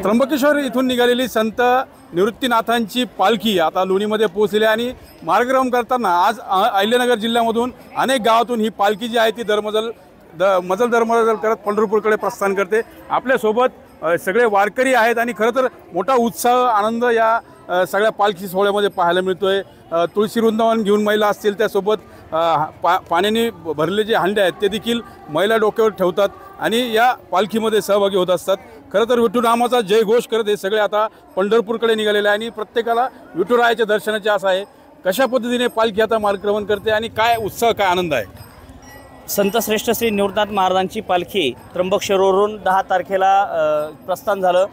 त्र्यंबकेश्वर इथून निघालेली संत निवृत्तीनाथांची पालखी आता लोणीमध्ये पोहोचली आणि मार्गक्रमण करताना आज अहिल्यानगर जिल्ह्यामधून अनेक गावातून ही पालखी जी आहे ती दरमजल करत पंढरपूरकडे प्रस्थान करते। आपल्यासोबत सगळे वारकरी आहेत आणि खरं तर मोठा उत्साह आनंद या सगळ्या पालखी सोहळ्यामध्ये पाहायला मिळतोय। तुळशी वृंदावन घेऊन महिला असतील, त्यासोबत पाण्याने भरलेले जे हांडे आहेत ते देखील महिला डोक्यावर ठेवतात आणि या पालखीमध्ये सहभागी होत असतात। खरं तर विठुरामाचा जयघोष करत हे सगळे आता पंढरपूरकडे निघालेले आहे आणि प्रत्येकाला विठुरायाच्या दर्शनाची आशा आहे। कशा पद्धतीने पालखी आता मार्गक्रमण करते आणि काय उत्साह, काय आनंद आहे। संत श्रेष्ठ श्री निवृत्तीनाथ महाराजांची पालखी त्र्यंबकेश्वरवरून 10 तारखेला प्रस्थान झालं।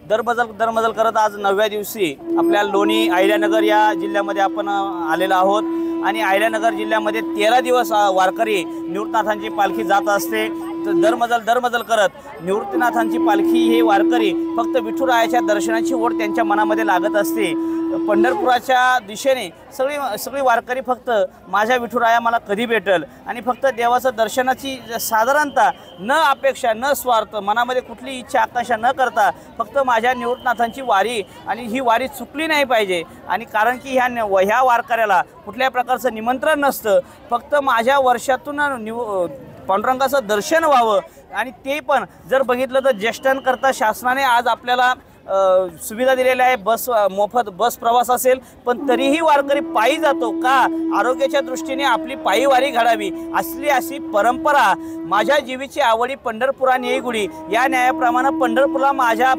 दरमजल करत आज 9व्या दिवशी आपल्या लोणी अहिल्यानगर या जिल्ह्यामध्ये आपण आलेलो आहोत आणि अहिल्यानगर जिल्ह्यामध्ये 13 दिवस वारकरी निवृत्तीनाथांची पालखी जात असते। दरमजल करत निवृत्तीनाथांची पालखी हे वारकरी फक्त विठुरायाच्या दर्शनाची ओढ त्यांच्या मनामध्ये लागत असते। पंढरपुराच्या दिशेने सगळी वारकरी फक्त माझ्या विठुराया मला कधी भेटेल आणि फक्त देवाचं दर्शनाची साधारणतः न अपेक्षा न स्वार्थ मनामध्ये कुठली इच्छा आकांक्षा न करता फक्त माझ्या निवृत्तीनाथांची वारी आणि ही वारी चुकली नाही पाहिजे। आणि कारण की ह्या वारकऱ्याला कुठल्या प्रकारचं निमंत्रण नसतं, फक्त माझ्या वर्षातून पांडुरंगाचं दर्शन व्हावं आणि ते पण जर बघितलं तर ज्येष्ठांकरता शासनाने आज आपल्याला सुविधा दिलेल्या आहे। मोफत बस प्रवास असेल, पण तरीही वारकरी पायी जातो का, आरोग्याच्या दृष्टीने आपली पायी वारी घडावी अशी परंपरा माझ्या जीवीची आवडी पंढरपुरा नेईगुडी या न्यायाप्रमाणे पंढरपूरला माझ्या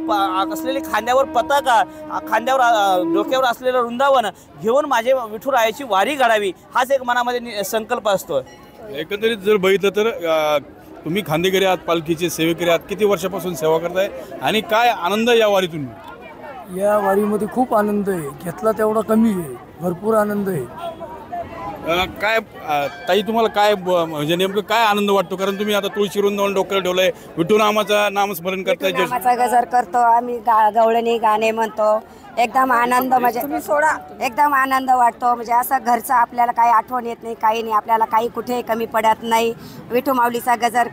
असलेली खांद्यावर पताका, खांद्यावर डोक्यावर असलेलं वृंदावन घेऊन माझे विठुरायाची वारी घडावी हाच एक मनामध्ये संकल्प असतो। एकंदरीत जर बघितलं तर तुम्ही खांदेकरी आहात, पालखीचे सेवेकरी आहात, किती वर्षापासून सेवा करताय आणि काय आनंद या वारीतून? या वारीमध्ये खूप आनंद आहे, घेतला तेवढा कमी आहे, भरपूर आनंद आहे। काय ताई तुम्हाला काय म्हणजे नेमकं काय आनंद वाटतो? कारण तुम्ही आता तुळशी वृंदावन डोक्यावर ठेवलंय, विठुरामाचं नामस्मरण करताय, गजर करतो आम्ही, गवळणी गाणे म्हणतो, एकदम आनंद म्हणजे एकदम आनंद वाटतो। म्हणजे असं घरचं आपल्याला काही आठवण येत नाही, काही नाही, आपल्याला काही कुठेही कमी पडत नाही। विठू माऊलीचा गजर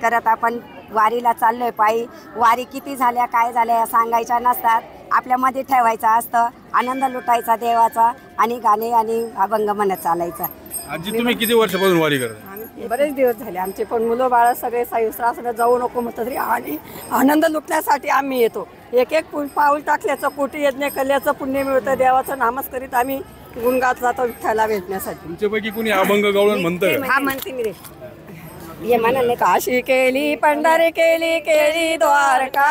करत आपण वारीला चाललोय पायी। वारी किती झाल्या काय झाल्या सांगायच्या नसतात, आपल्यामध्ये ठेवायचं असतं, आनंद लुटायचा देवाचा आणि गाणे आणि अभंग म्हणत चालायचा। आजी तुम्ही किती वर्षापासून वारी करता? बरेच दिवस झाले, आमचे पण मुलं बाळ सगळे सासरा जाऊ नको म्हणतात तरी आणि आनंद लुटण्यासाठी आम्ही येतो। एक पाऊल टाकल्याचं कोटी यज्ञ केल्याचं पुण्य मिळतं, देवाचं नामच करीत आम्ही गुणगात जातो विठ्ठला भेटण्यासाठी। तुमच्यापैकी कोणी अभंग गवळण म्हणतं? हा म्हणते मी रे, ये म्हणाले काशी केली पंढरी केली द्वारका,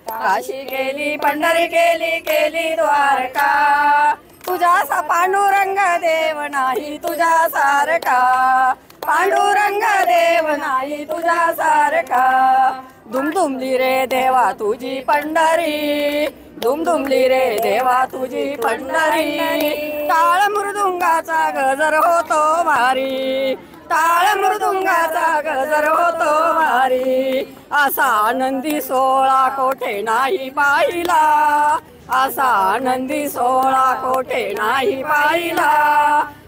काशी केली पंढरी केली द्वारका, तुझा पांडुरंग देव नाही तुझा सारखा, पांडुरंग देव नाही तुझा सारखा, दुमदुमली रे देवा तुझी पंढरी, दुमदुमली रे देवा तुझी पंढरी, टाळ मृदुंगाचा गजर होतो भारी, टाळ मृदुंगाचा गजर होतो भारी, असा आनंदी सोहळा कोठे नाही पाहिला, असा आनंदी सोहळा कोठे नाही पाहिला,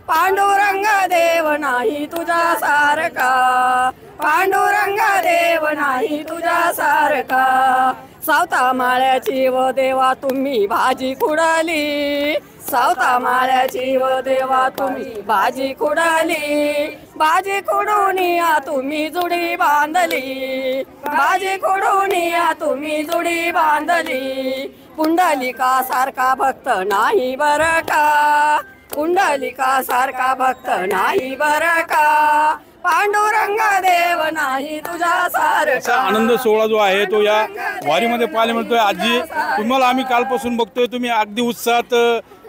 पांडुरंग देव नाही तुझा सारखा, पांडुरंग देव नाही तुझा सारखा, सावता माळ्याची व देवा तुम्ही भाजी खुडाली, सावता माळ्याची व देवा तुम्ही भाजी खुडाली, भाजी खुडून या तुम्ही जुडी बांधली, भाजी खुडून या तुम्ही जुडी बांधली, पुंडलिका सारखा भक्त नाही बरं का, पुंडलिका सारखा भक्त नाही बरं का, पांडुरंग देव नाही तुझा सारखा। आनंद सोहळा जो आहे तो या वारीमध्ये पाहायला मिळतोय। आजी तुम्हाला आम्ही कालपासून बघतोय, तुम्ही अगदी उत्साहात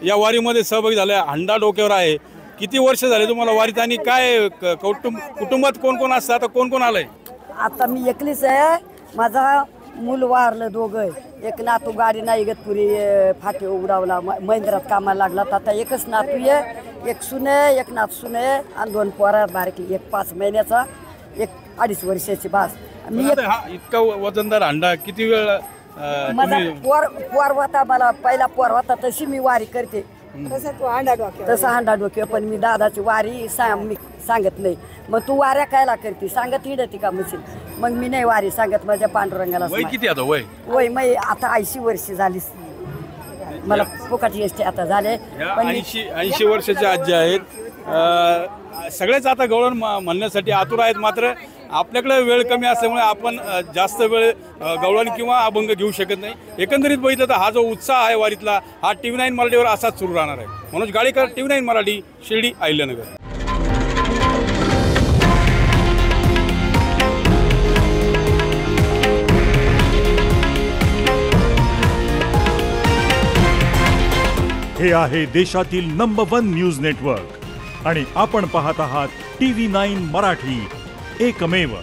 या वारीमध्ये सहभागी झाले, हंडा डोक्यावर आहे। किती वर्ष झाले तुम्हाला वारीत आणि काय कुटुंबात कोण कोण असतं? आता कोण कोण आलंय? आता मी एकलीच आहे, माझा मूल वारलं दोघं, एक नातू गाडी नाही इगतपुरी फाटे उघडावला महिंद्रात कामाला लागला, आता एकच नातू आहे, एक सुने एक नात सुने आणि 2 पोरा बारकी, एक 5 महिन्याचा एक 2.5 वर्षाची बास। मी इतका वजनदार हंडा किती वेळ? माझा पोर होता, मला पहिला पोर होता तशी मी वारी करते, तसा हांडा डोक्या, पण मी दादाची वारी मी सांगत नाही। मग तू वाऱ्या कायला करते सांगत हिंडती का म्हणशील? मग मी नाही वारी सांगत माझ्या पांडुरंगाला. वय किती आता वय? वय मग आता 80 वर्ष झाली मला. फुकट एसटी आता झाले पण मी 80 वर्षाच्या आजी आहेत. सगळेच आता गवळण म्हणण्यासाठी आतुर आहेत. मात्र आपल्याकडे वेळ कमी असल्यामुळे आपण जास्त वेळ गवळण किंवा अभंग घेऊ शकत नाही. एकंदरीत बघितलं तर हा जो उत्साह आहे वारीतला हा TV9 मराठीवर असाच सुरू राहणार आहे. मनोज गाळेकर, TV9 मराठी, शिर्डी, अहिल्यानगर. हे आहे देशातील नंबर 1 न्यूज नेटवर्क आणि आपण पाहत आहात TV9 मराठी, एकमेव.